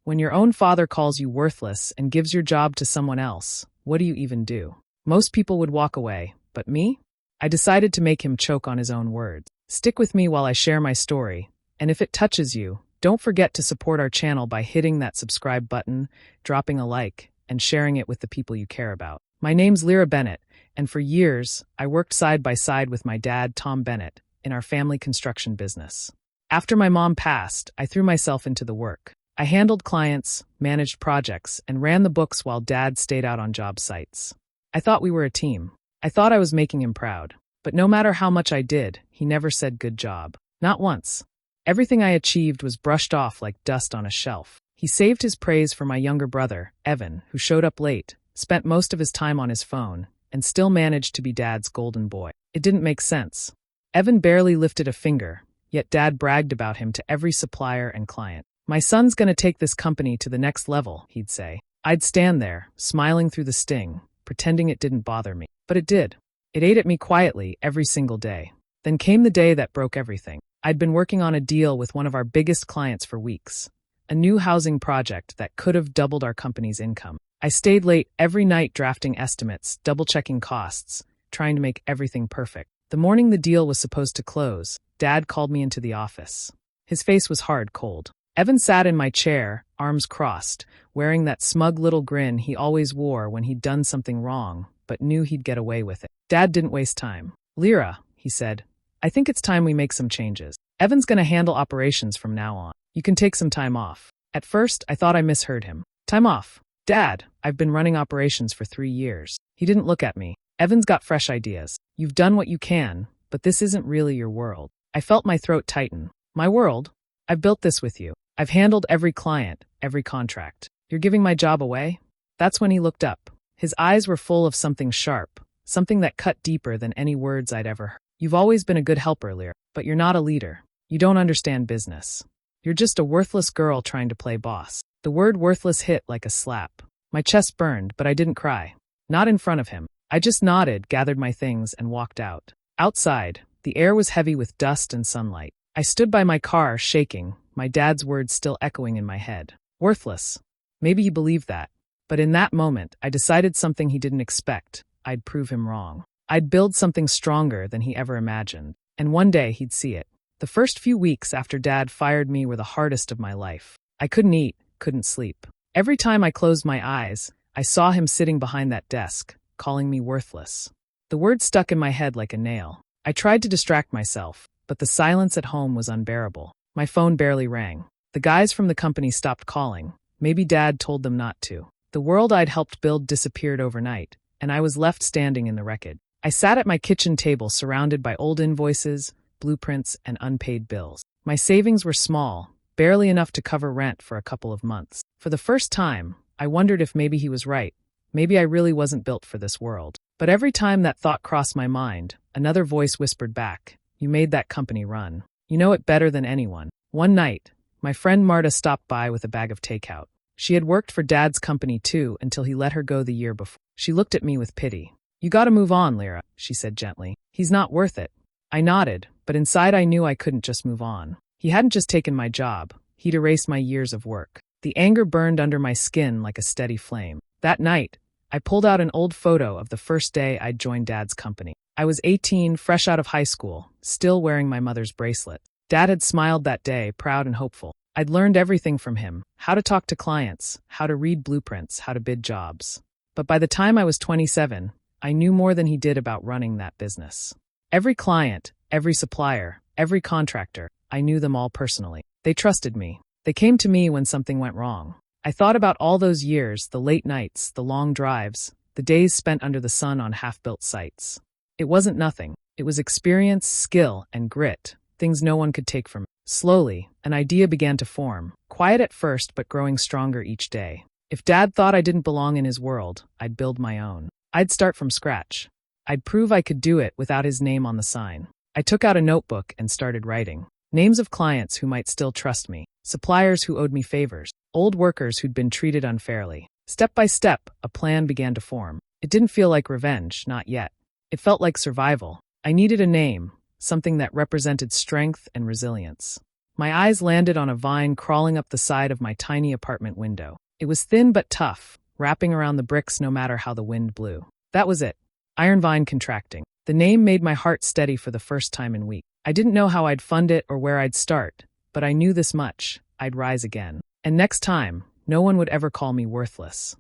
When your own father calls you worthless and gives your job to someone else, what do you even do? Most people would walk away, but me? I decided to make him choke on his own words. Stick with me while I share my story, and if it touches you, don't forget to support our channel by hitting that subscribe button, dropping a like, and sharing it with the people you care about. My name's Lyra Bennett, and for years, I worked side by side with my dad, Tom Bennett, in our family construction business. After my mom passed, I threw myself into the work. I handled clients, managed projects, and ran the books while Dad stayed out on job sites. I thought we were a team. I thought I was making him proud. But no matter how much I did, he never said good job. Not once. Everything I achieved was brushed off like dust on a shelf. He saved his praise for my younger brother, Evan, who showed up late, spent most of his time on his phone, and still managed to be Dad's golden boy. It didn't make sense. Evan barely lifted a finger, yet Dad bragged about him to every supplier and client. My son's gonna take this company to the next level, he'd say. I'd stand there, smiling through the sting, pretending it didn't bother me. But it did. It ate at me quietly every single day. Then came the day that broke everything. I'd been working on a deal with one of our biggest clients for weeks. A new housing project that could have doubled our company's income. I stayed late every night drafting estimates, double-checking costs, trying to make everything perfect. The morning the deal was supposed to close, Dad called me into the office. His face was hard cold. Evan sat in my chair, arms crossed, wearing that smug little grin he always wore when he'd done something wrong, but knew he'd get away with it. Dad didn't waste time. Lyra, he said, I think it's time we make some changes. Evan's gonna handle operations from now on. You can take some time off. At first, I thought I misheard him. Time off. Dad, I've been running operations for 3 years. He didn't look at me. Evan's got fresh ideas. You've done what you can, but this isn't really your world. I felt my throat tighten. My world? I've built this with you. I've handled every client, every contract. You're giving my job away? That's when he looked up. His eyes were full of something sharp, something that cut deeper than any words I'd ever heard. You've always been a good helper, Lyra, but you're not a leader. You don't understand business. You're just a worthless girl trying to play boss. The word worthless hit like a slap. My chest burned, but I didn't cry. Not in front of him. I just nodded, gathered my things, and walked out. Outside, the air was heavy with dust and sunlight. I stood by my car, shaking, my dad's words still echoing in my head. Worthless. Maybe he believed that. But in that moment, I decided something he didn't expect. I'd prove him wrong. I'd build something stronger than he ever imagined. And one day he'd see it. The first few weeks after Dad fired me were the hardest of my life. I couldn't eat, couldn't sleep. Every time I closed my eyes, I saw him sitting behind that desk, calling me worthless. The word stuck in my head like a nail. I tried to distract myself, but the silence at home was unbearable. My phone barely rang. The guys from the company stopped calling. Maybe Dad told them not to. The world I'd helped build disappeared overnight, and I was left standing in the wreckage. I sat at my kitchen table surrounded by old invoices, blueprints, and unpaid bills. My savings were small, barely enough to cover rent for a couple of months. For the first time, I wondered if maybe he was right. Maybe I really wasn't built for this world. But every time that thought crossed my mind, another voice whispered back, "You made that company run. You know it better than anyone." One night, my friend Marta stopped by with a bag of takeout. She had worked for Dad's company too until he let her go the year before. She looked at me with pity. "You gotta move on, Lyra," she said gently. "He's not worth it." I nodded, but inside I knew I couldn't just move on. He hadn't just taken my job. He'd erased my years of work. The anger burned under my skin like a steady flame. That night, I pulled out an old photo of the first day I'd joined Dad's company. I was 18, fresh out of high school, still wearing my mother's bracelet. Dad had smiled that day, proud and hopeful. I'd learned everything from him, how to talk to clients, how to read blueprints, how to bid jobs. But by the time I was 27, I knew more than he did about running that business. Every client, every supplier, every contractor, I knew them all personally. They trusted me. They came to me when something went wrong. I thought about all those years, the late nights, the long drives, the days spent under the sun on half-built sites. It wasn't nothing. It was experience, skill, and grit, things no one could take from me. Slowly, an idea began to form, quiet at first but growing stronger each day. If Dad thought I didn't belong in his world, I'd build my own. I'd start from scratch. I'd prove I could do it without his name on the sign. I took out a notebook and started writing. Names of clients who might still trust me, suppliers who owed me favors, old workers who'd been treated unfairly. Step by step, a plan began to form. It didn't feel like revenge, not yet. It felt like survival. I needed a name, something that represented strength and resilience. My eyes landed on a vine crawling up the side of my tiny apartment window. It was thin but tough, wrapping around the bricks no matter how the wind blew. That was it. Ironvine Contracting. The name made my heart steady for the first time in weeks. I didn't know how I'd fund it or where I'd start, but I knew this much: I'd rise again. And next time, no one would ever call me worthless.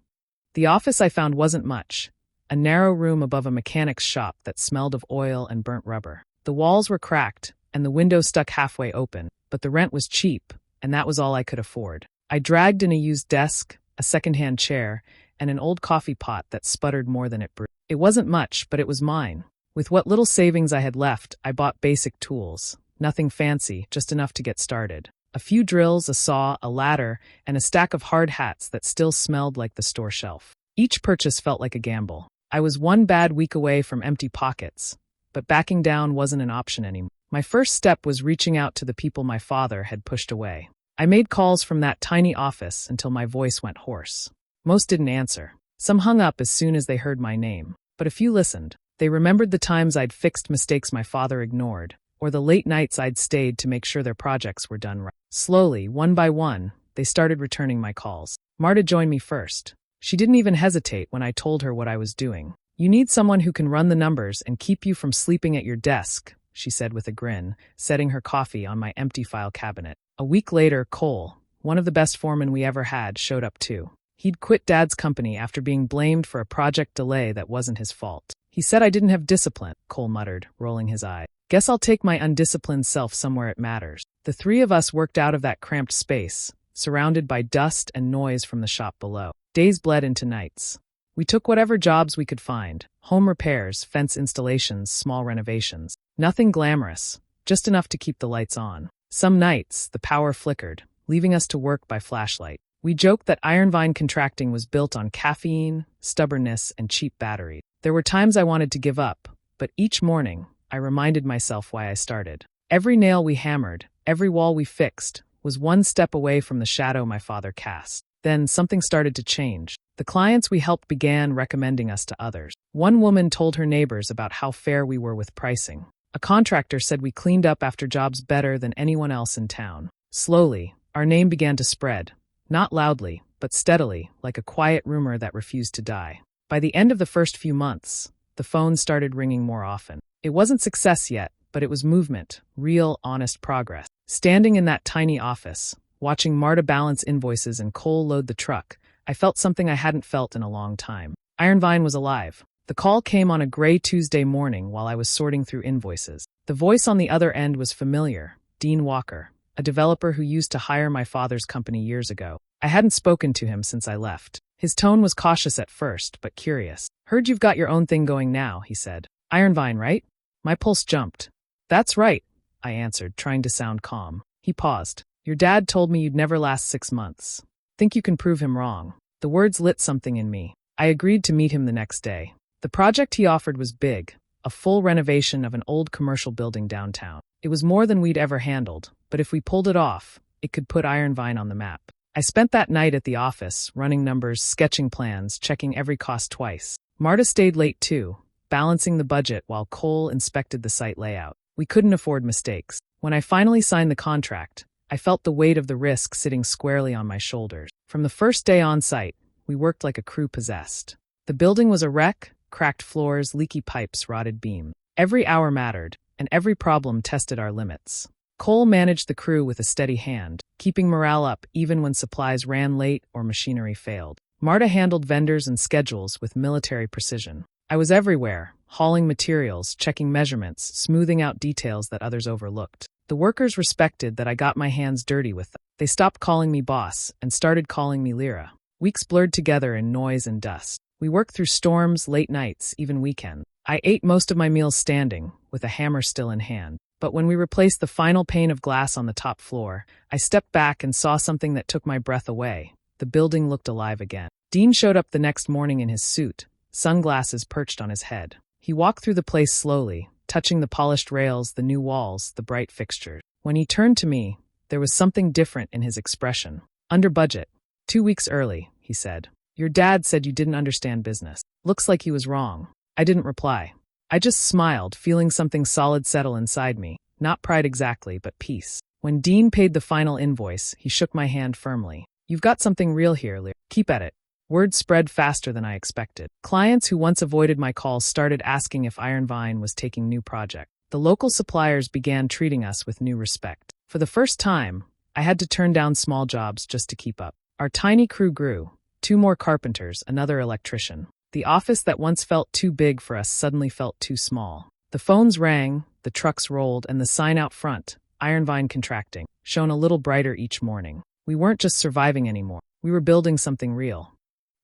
The office I found wasn't much. A narrow room above a mechanic's shop that smelled of oil and burnt rubber. The walls were cracked, and the window stuck halfway open, but the rent was cheap, and that was all I could afford. I dragged in a used desk, a second-hand chair, and an old coffee pot that sputtered more than it brewed. It wasn't much, but it was mine. With what little savings I had left, I bought basic tools. Nothing fancy, just enough to get started. A few drills, a saw, a ladder, and a stack of hard hats that still smelled like the store shelf. Each purchase felt like a gamble. I was one bad week away from empty pockets, but backing down wasn't an option anymore. My first step was reaching out to the people my father had pushed away. I made calls from that tiny office until my voice went hoarse. Most didn't answer. Some hung up as soon as they heard my name, but a few listened. They remembered the times I'd fixed mistakes my father ignored, or the late nights I'd stayed to make sure their projects were done right. Slowly, one by one, they started returning my calls. Marta joined me first. She didn't even hesitate when I told her what I was doing. "You need someone who can run the numbers and keep you from sleeping at your desk," she said with a grin, setting her coffee on my empty file cabinet. A week later, Cole, one of the best foremen we ever had, showed up too. He'd quit Dad's company after being blamed for a project delay that wasn't his fault. "He said I didn't have discipline," Cole muttered, rolling his eye. "Guess I'll take my undisciplined self somewhere it matters." The three of us worked out of that cramped space, surrounded by dust and noise from the shop below. Days bled into nights. We took whatever jobs we could find: home repairs, fence installations, small renovations. Nothing glamorous, just enough to keep the lights on. Some nights, the power flickered, leaving us to work by flashlight. We joked that Ironvine Contracting was built on caffeine, stubbornness, and cheap batteries. There were times I wanted to give up, but each morning, I reminded myself why I started. Every nail we hammered, every wall we fixed, was one step away from the shadow my father cast. Then something started to change. The clients we helped began recommending us to others. One woman told her neighbors about how fair we were with pricing. A contractor said we cleaned up after jobs better than anyone else in town. Slowly, our name began to spread. Not loudly, but steadily, like a quiet rumor that refused to die. By the end of the first few months, the phone started ringing more often. It wasn't success yet, but it was movement, real, honest progress. Standing in that tiny office, watching Marta balance invoices and Cole load the truck, I felt something I hadn't felt in a long time. Ironvine was alive. The call came on a gray Tuesday morning while I was sorting through invoices. The voice on the other end was familiar: Dean Walker, a developer who used to hire my father's company years ago. I hadn't spoken to him since I left. His tone was cautious at first, but curious. "Heard you've got your own thing going now," he said. "Ironvine, right?" My pulse jumped. "That's right," I answered, trying to sound calm. He paused. "Your dad told me you'd never last 6 months. Think you can prove him wrong." The words lit something in me. I agreed to meet him the next day. The project he offered was big, a full renovation of an old commercial building downtown. It was more than we'd ever handled, but if we pulled it off, it could put Ironvine on the map. I spent that night at the office, running numbers, sketching plans, checking every cost twice. Marta stayed late too, balancing the budget while Cole inspected the site layout. We couldn't afford mistakes. When I finally signed the contract, I felt the weight of the risk sitting squarely on my shoulders. From the first day on site, we worked like a crew possessed. The building was a wreck: cracked floors, leaky pipes, rotted beams. Every hour mattered, and every problem tested our limits. Cole managed the crew with a steady hand, keeping morale up even when supplies ran late or machinery failed. Marta handled vendors and schedules with military precision. I was everywhere, hauling materials, checking measurements, smoothing out details that others overlooked. The workers respected that I got my hands dirty with them. They stopped calling me boss and started calling me Lyra. Weeks blurred together in noise and dust. We worked through storms, late nights, even weekends. I ate most of my meals standing, with a hammer still in hand. But when we replaced the final pane of glass on the top floor, I stepped back and saw something that took my breath away. The building looked alive again. Dean showed up the next morning in his suit, sunglasses perched on his head. He walked through the place slowly, touching the polished rails, the new walls, the bright fixtures. When he turned to me, there was something different in his expression. "Under budget. 2 weeks early," he said. "Your dad said you didn't understand business." Looks like he was wrong. I didn't reply. I just smiled, feeling something solid settle inside me. Not pride exactly, but peace. When Dean paid the final invoice, he shook my hand firmly. "You've got something real here, Lear. Keep at it." Word spread faster than I expected. Clients who once avoided my calls started asking if Ironvine was taking new projects. The local suppliers began treating us with new respect. For the first time, I had to turn down small jobs just to keep up. Our tiny crew grew. 2 more carpenters, another electrician. The office that once felt too big for us suddenly felt too small. The phones rang, the trucks rolled, and the sign out front, Ironvine Contracting, shone a little brighter each morning. We weren't just surviving anymore. We were building something real.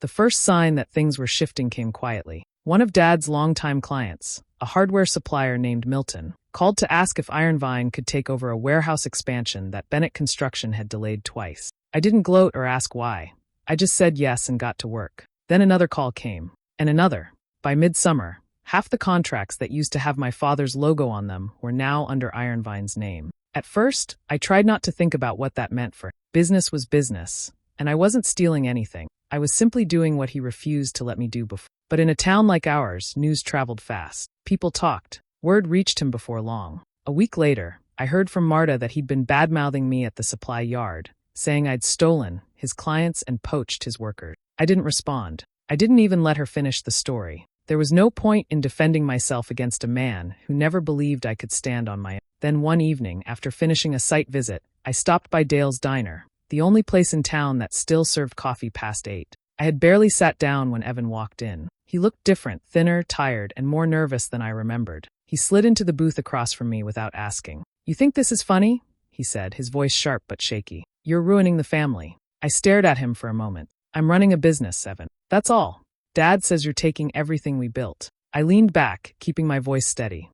The first sign that things were shifting came quietly. One of Dad's longtime clients, a hardware supplier named Milton, called to ask if Ironvine could take over a warehouse expansion that Bennett Construction had delayed twice. I didn't gloat or ask why. I just said yes and got to work. Then another call came. And another. By midsummer, half the contracts that used to have my father's logo on them were now under Ironvine's name. At first, I tried not to think about what that meant for him. Business was business, and I wasn't stealing anything. I was simply doing what he refused to let me do before. But in a town like ours, news traveled fast. People talked. Word reached him before long. A week later, I heard from Marta that he'd been bad-mouthing me at the supply yard, saying I'd stolen his clients and poached his workers. I didn't respond. I didn't even let her finish the story. There was no point in defending myself against a man who never believed I could stand on my own. Then one evening, after finishing a site visit, I stopped by Dale's Diner, the only place in town that still served coffee past 8. I had barely sat down when Evan walked in. He looked different, thinner, tired, and more nervous than I remembered. He slid into the booth across from me without asking. "You think this is funny?" he said, his voice sharp but shaky. "You're ruining the family." I stared at him for a moment. "I'm running a business, Evan. That's all. Dad says you're taking everything we built." I leaned back, keeping my voice steady.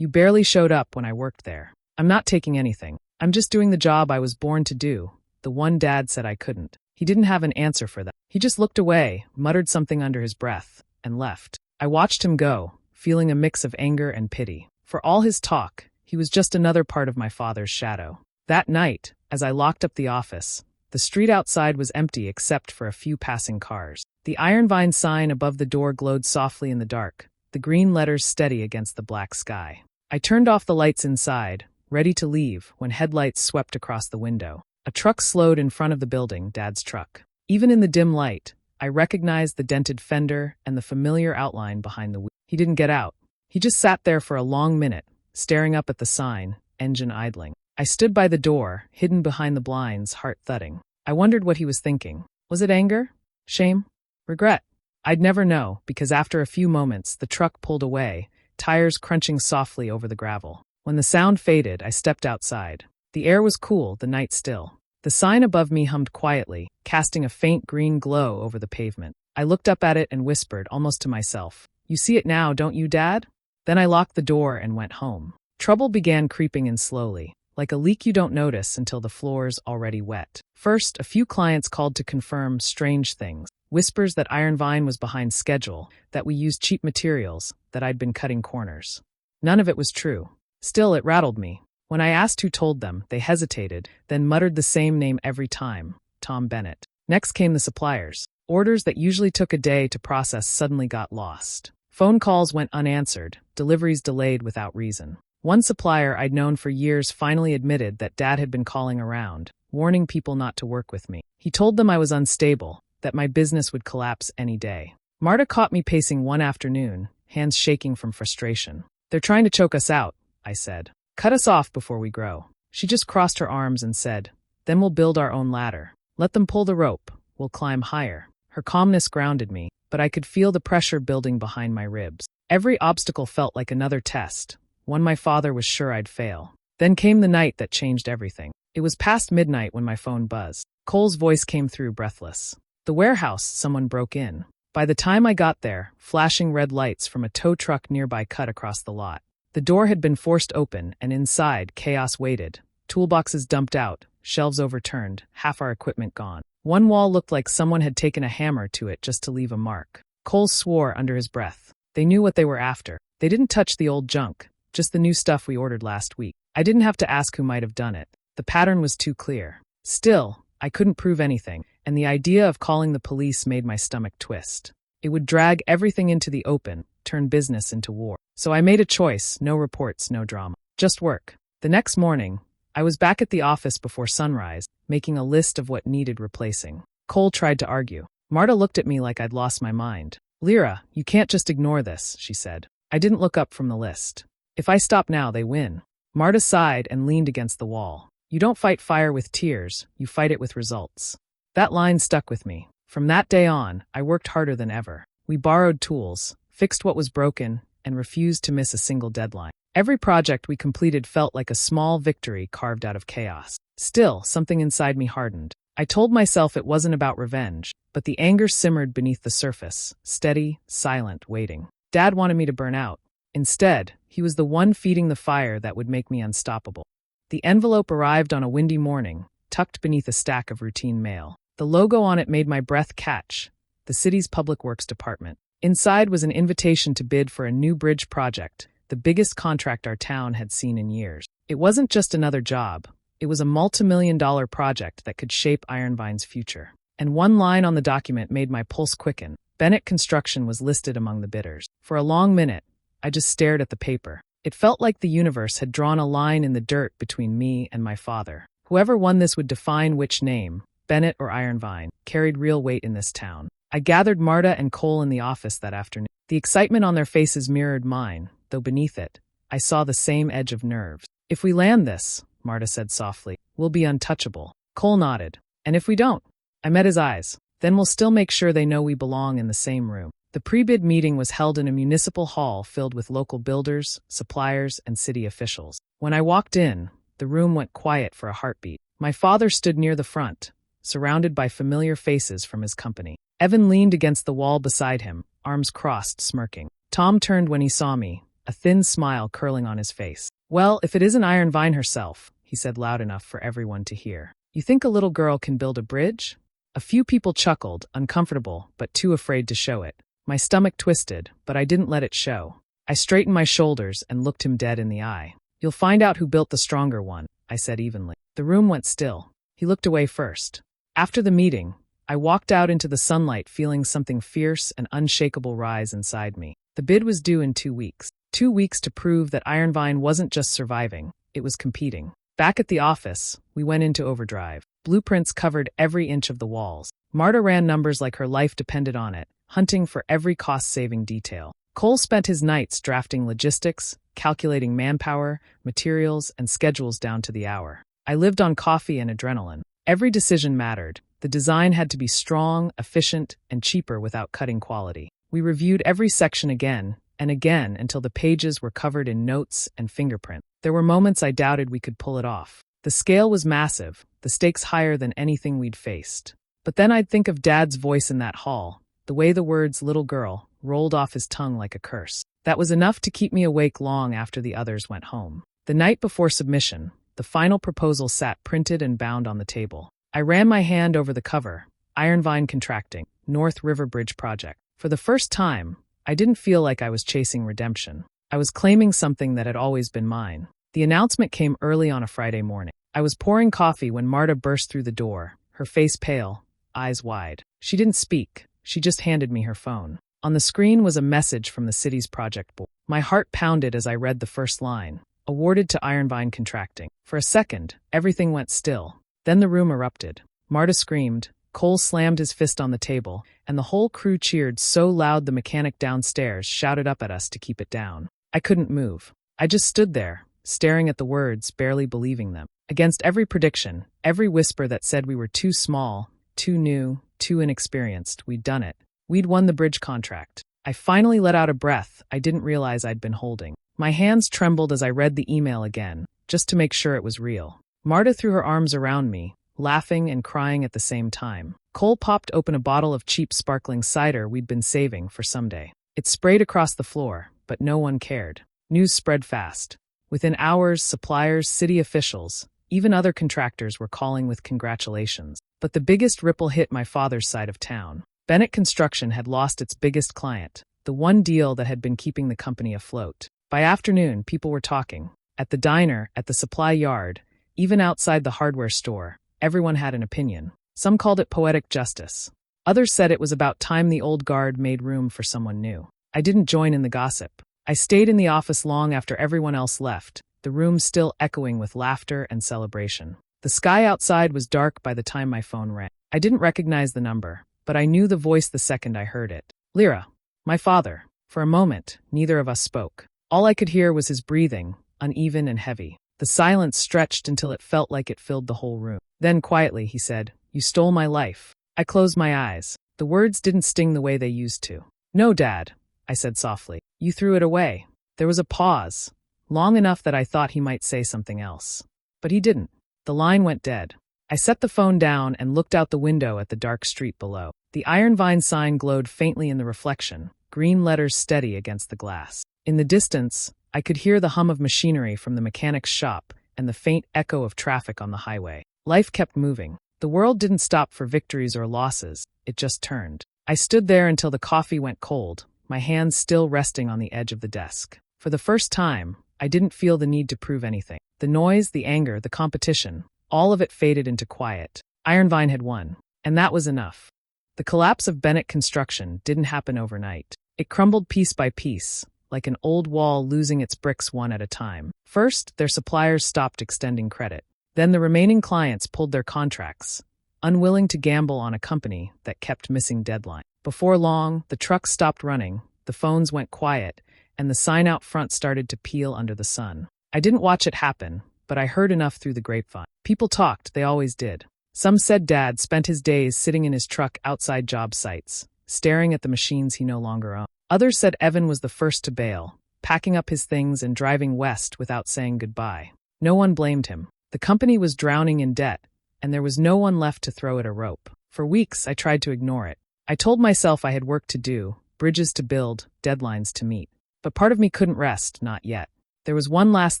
You barely showed up when I worked there. I'm not taking anything. I'm just doing the job I was born to do, the one Dad said I couldn't." He didn't have an answer for that. He just looked away, muttered something under his breath, and left. I watched him go, feeling a mix of anger and pity. For all his talk, he was just another part of my father's shadow. That night, as I locked up the office, the street outside was empty except for a few passing cars. The Ironvine sign above the door glowed softly in the dark, the green letters steady against the black sky. I turned off the lights inside, ready to leave, when headlights swept across the window. A truck slowed in front of the building, Dad's truck. Even in the dim light, I recognized the dented fender and the familiar outline behind the wheel. He didn't get out. He just sat there for a long minute, staring up at the sign, engine idling. I stood by the door, hidden behind the blinds, heart thudding. I wondered what he was thinking. Was it anger? Shame? Regret? I'd never know, because after a few moments, the truck pulled away, tires crunching softly over the gravel. When the sound faded, I stepped outside. The air was cool, the night still. The sign above me hummed quietly, casting a faint green glow over the pavement. I looked up at it and whispered, almost to myself, "You see it now, don't you, Dad?" Then I locked the door and went home. Trouble began creeping in slowly, like a leak you don't notice until the floor's already wet. First, a few clients called to confirm strange things. Whispers that Ironvine was behind schedule, that we used cheap materials, that I'd been cutting corners. None of it was true. Still, it rattled me. When I asked who told them, they hesitated, then muttered the same name every time, Tom Bennett. Next came the suppliers. Orders that usually took a day to process suddenly got lost. Phone calls went unanswered, deliveries delayed without reason. One supplier I'd known for years finally admitted that Dad had been calling around, warning people not to work with me. He told them I was unstable, that my business would collapse any day. Marta caught me pacing one afternoon, hands shaking from frustration. "They're trying to choke us out," I said. "Cut us off before we grow." She just crossed her arms and said, "Then we'll build our own ladder. Let them pull the rope. We'll climb higher." Her calmness grounded me, but I could feel the pressure building behind my ribs. Every obstacle felt like another test, one my father was sure I'd fail. Then came the night that changed everything. It was past midnight when my phone buzzed. Cole's voice came through, breathless. "The warehouse, someone broke in." By the time I got there, flashing red lights from a tow truck nearby cut across the lot. The door had been forced open, and inside, chaos waited. Toolboxes dumped out, shelves overturned, half our equipment gone. One wall looked like someone had taken a hammer to it just to leave a mark. Cole swore under his breath. They knew what they were after. They didn't touch the old junk, just the new stuff we ordered last week. I didn't have to ask who might have done it. The pattern was too clear. Still, I couldn't prove anything, and the idea of calling the police made my stomach twist. It would drag everything into the open, turn business into war. So I made a choice, no reports, no drama. Just work. The next morning, I was back at the office before sunrise, making a list of what needed replacing. Cole tried to argue. Marta looked at me like I'd lost my mind. Lyra, you can't just ignore this, she said. I didn't look up from the list. If I stop now, they win. Marta sighed and leaned against the wall. You don't fight fire with tears, you fight it with results. That line stuck with me. From that day on, I worked harder than ever. We borrowed tools, fixed what was broken, and refused to miss a single deadline. Every project we completed felt like a small victory carved out of chaos. Still, something inside me hardened. I told myself it wasn't about revenge, but the anger simmered beneath the surface, steady, silent, waiting. Dad wanted me to burn out. Instead, he was the one feeding the fire that would make me unstoppable. The envelope arrived on a windy morning, tucked beneath a stack of routine mail. The logo on it made my breath catch. The city's public works department. Inside was an invitation to bid for a new bridge project, the biggest contract our town had seen in years. It wasn't just another job. It was a multi-million-dollar project that could shape Ironvine's future. And one line on the document made my pulse quicken. Bennett Construction was listed among the bidders. For a long minute, I just stared at the paper. It felt like the universe had drawn a line in the dirt between me and my father. Whoever won this would define which name, Bennett or Ironvine, carried real weight in this town. I gathered Marta and Cole in the office that afternoon. The excitement on their faces mirrored mine, though beneath it, I saw the same edge of nerves. If we land this, Marta said softly, we'll be untouchable. Cole nodded. And if we don't? I met his eyes. Then we'll still make sure they know we belong in the same room. The pre-bid meeting was held in a municipal hall filled with local builders, suppliers, and city officials. When I walked in, the room went quiet for a heartbeat. My father stood near the front, surrounded by familiar faces from his company. Evan leaned against the wall beside him, arms crossed, smirking. Tom turned when he saw me, a thin smile curling on his face. Well, if it isn't Ironvine herself, he said loud enough for everyone to hear. You think a little girl can build a bridge? A few people chuckled, uncomfortable, but too afraid to show it. My stomach twisted, but I didn't let it show. I straightened my shoulders and looked him dead in the eye. You'll find out who built the stronger one, I said evenly. The room went still. He looked away first. After the meeting, I walked out into the sunlight feeling something fierce and unshakable rise inside me. The bid was due in 2 weeks. 2 weeks to prove that Ironvine wasn't just surviving, it was competing. Back at the office, we went into overdrive. Blueprints covered every inch of the walls. Marta ran numbers like her life depended on it, hunting for every cost-saving detail. Cole spent his nights drafting logistics, calculating manpower, materials, and schedules down to the hour. I lived on coffee and adrenaline. Every decision mattered. The design had to be strong, efficient, and cheaper without cutting quality. We reviewed every section again and again until the pages were covered in notes and fingerprints. There were moments I doubted we could pull it off. The scale was massive, the stakes higher than anything we'd faced. But then I'd think of Dad's voice in that hall, the way the words "little girl" rolled off his tongue like a curse. That was enough to keep me awake long after the others went home. The night before submission, the final proposal sat printed and bound on the table. I ran my hand over the cover, Ironvine Contracting, North River Bridge Project. For the first time, I didn't feel like I was chasing redemption. I was claiming something that had always been mine. The announcement came early on a Friday morning. I was pouring coffee when Marta burst through the door, her face pale, eyes wide. She didn't speak. She just handed me her phone. On the screen was a message from the city's project board. My heart pounded as I read the first line, awarded to Ironvine Contracting. For a second, everything went still. Then the room erupted. Marta screamed, Cole slammed his fist on the table, and the whole crew cheered so loud the mechanic downstairs shouted up at us to keep it down. I couldn't move. I just stood there, staring at the words, barely believing them. Against every prediction, every whisper that said we were too small, too new, too inexperienced, we'd done it. We'd won the bridge contract. I finally let out a breath I didn't realize I'd been holding. My hands trembled as I read the email again, just to make sure it was real. Marta threw her arms around me, laughing and crying at the same time. Cole popped open a bottle of cheap sparkling cider we'd been saving for someday. It sprayed across the floor, but no one cared. News spread fast. Within hours, suppliers, city officials, even other contractors were calling with congratulations. But the biggest ripple hit my father's side of town. Bennett Construction had lost its biggest client, the one deal that had been keeping the company afloat. By afternoon, people were talking. At the diner, at the supply yard, even outside the hardware store, everyone had an opinion. Some called it poetic justice. Others said it was about time the old guard made room for someone new. I didn't join in the gossip. I stayed in the office long after everyone else left, the room still echoing with laughter and celebration. The sky outside was dark by the time my phone rang. I didn't recognize the number, but I knew the voice the second I heard it. Lyra. My father. For a moment, neither of us spoke. All I could hear was his breathing, uneven and heavy. The silence stretched until it felt like it filled the whole room. Then quietly he said, "You stole my life." I closed my eyes. The words didn't sting the way they used to. "No, Dad," I said softly. "You threw it away." There was a pause, long enough that I thought he might say something else. But he didn't. The line went dead. I set the phone down and looked out the window at the dark street below. The Ironvine sign glowed faintly in the reflection, green letters steady against the glass. In the distance, I could hear the hum of machinery from the mechanic's shop and the faint echo of traffic on the highway. Life kept moving. The world didn't stop for victories or losses, it just turned. I stood there until the coffee went cold, my hands still resting on the edge of the desk. For the first time, I didn't feel the need to prove anything. The noise, the anger, the competition, all of it faded into quiet. Ironvine had won, and that was enough. The collapse of Bennett Construction didn't happen overnight. It crumbled piece by piece, like an old wall losing its bricks one at a time. First, their suppliers stopped extending credit. Then the remaining clients pulled their contracts, unwilling to gamble on a company that kept missing deadlines. Before long, the trucks stopped running, the phones went quiet, and the sign out front started to peel under the sun. I didn't watch it happen, but I heard enough through the grapevine. People talked, they always did. Some said Dad spent his days sitting in his truck outside job sites, staring at the machines he no longer owned. Others said Evan was the first to bail, packing up his things and driving west without saying goodbye. No one blamed him. The company was drowning in debt, and there was no one left to throw it a rope. For weeks, I tried to ignore it. I told myself I had work to do, bridges to build, deadlines to meet. But part of me couldn't rest, not yet. There was one last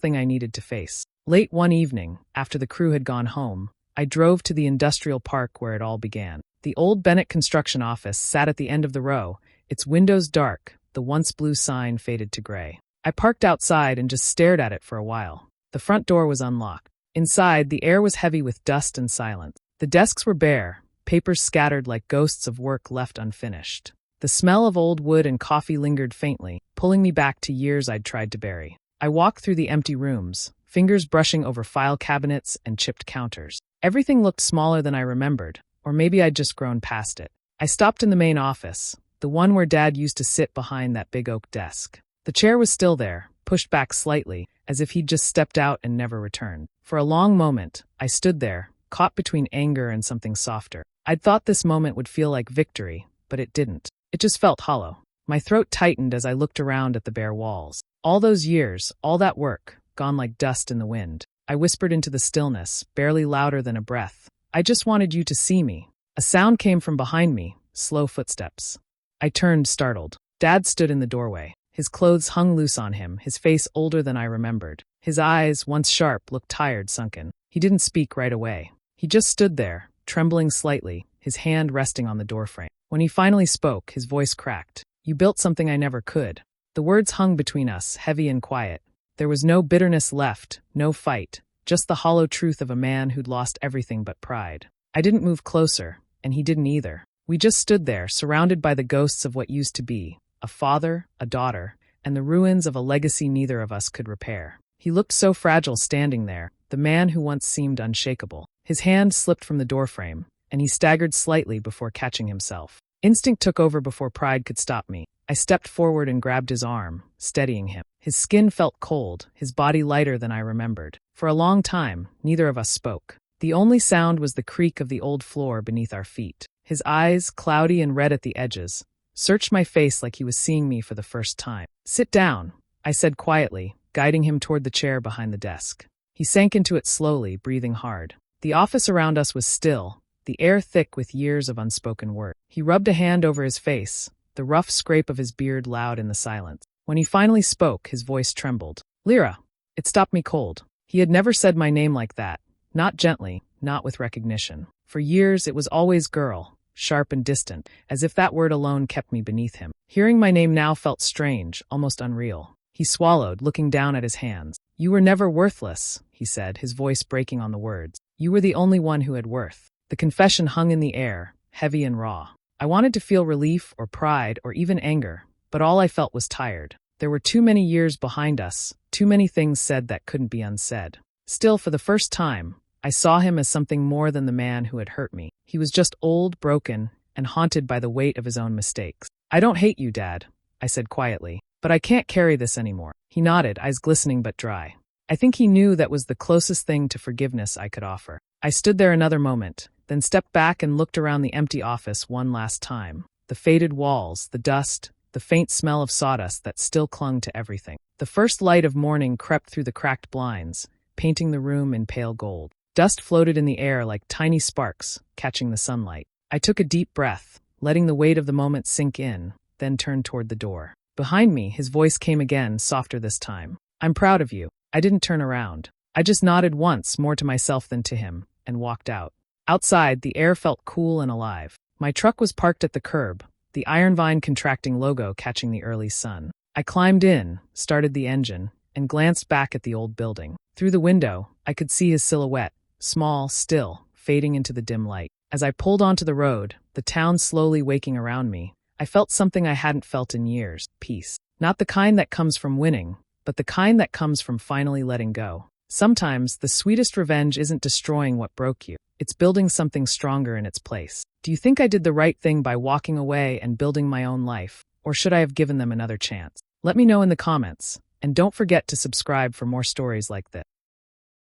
thing I needed to face. Late one evening, after the crew had gone home, I drove to the industrial park where it all began. The old Bennett Construction office sat at the end of the row, its windows dark, the once blue sign faded to gray. I parked outside and just stared at it for a while. The front door was unlocked. Inside, the air was heavy with dust and silence. The desks were bare, papers scattered like ghosts of work left unfinished. The smell of old wood and coffee lingered faintly, pulling me back to years I'd tried to bury. I walked through the empty rooms, fingers brushing over file cabinets and chipped counters. Everything looked smaller than I remembered, or maybe I'd just grown past it. I stopped in the main office, the one where Dad used to sit behind that big oak desk. The chair was still there, pushed back slightly, as if he'd just stepped out and never returned. For a long moment, I stood there, caught between anger and something softer. I'd thought this moment would feel like victory, but it didn't. It just felt hollow. My throat tightened as I looked around at the bare walls. All those years, all that work, gone like dust in the wind. I whispered into the stillness, barely louder than a breath. "I just wanted you to see me." A sound came from behind me, slow footsteps. I turned, startled. Dad stood in the doorway. His clothes hung loose on him, his face older than I remembered. His eyes, once sharp, looked tired, sunken. He didn't speak right away. He just stood there, trembling slightly, his hand resting on the doorframe. When he finally spoke, his voice cracked. "You built something I never could." The words hung between us, heavy and quiet. There was no bitterness left, no fight, just the hollow truth of a man who'd lost everything but pride. I didn't move closer, and he didn't either. We just stood there, surrounded by the ghosts of what used to be, a father, a daughter, and the ruins of a legacy neither of us could repair. He looked so fragile standing there, the man who once seemed unshakable. His hand slipped from the doorframe, and he staggered slightly before catching himself. Instinct took over before pride could stop me. I stepped forward and grabbed his arm, steadying him. His skin felt cold, his body lighter than I remembered. For a long time, neither of us spoke. The only sound was the creak of the old floor beneath our feet. His eyes, cloudy and red at the edges, searched my face like he was seeing me for the first time. "Sit down," I said quietly, guiding him toward the chair behind the desk. He sank into it slowly, breathing hard. The office around us was still, the air thick with years of unspoken words. He rubbed a hand over his face, the rough scrape of his beard loud in the silence. When he finally spoke, his voice trembled. "Lyra." It stopped me cold. He had never said my name like that, not gently, not with recognition. For years, it was always girl, sharp and distant, as if that word alone kept me beneath him. Hearing my name now felt strange, almost unreal. He swallowed, looking down at his hands. "You were never worthless," he said, his voice breaking on the words. "You were the only one who had worth." The confession hung in the air, heavy and raw. I wanted to feel relief or pride or even anger, but all I felt was tired. There were too many years behind us, too many things said that couldn't be unsaid. Still, for the first time, I saw him as something more than the man who had hurt me. He was just old, broken, and haunted by the weight of his own mistakes. "I don't hate you, Dad," I said quietly, "but I can't carry this anymore." He nodded, eyes glistening but dry. I think he knew that was the closest thing to forgiveness I could offer. I stood there another moment, then stepped back and looked around the empty office one last time. The faded walls, the dust, the faint smell of sawdust that still clung to everything. The first light of morning crept through the cracked blinds, painting the room in pale gold. Dust floated in the air like tiny sparks, catching the sunlight. I took a deep breath, letting the weight of the moment sink in, then turned toward the door. Behind me, his voice came again, softer this time. "I'm proud of you." I didn't turn around. I just nodded once, more to myself than to him, and walked out. Outside, the air felt cool and alive. My truck was parked at the curb, the Ironvine contracting logo catching the early sun. I climbed in, started the engine, and glanced back at the old building. Through the window, I could see his silhouette, small, still, fading into the dim light. As I pulled onto the road, the town slowly waking around me, I felt something I hadn't felt in years: peace. Not the kind that comes from winning, but the kind that comes from finally letting go. Sometimes, the sweetest revenge isn't destroying what broke you. It's building something stronger in its place. Do you think I did the right thing by walking away and building my own life, or should I have given them another chance? Let me know in the comments, and don't forget to subscribe for more stories like this.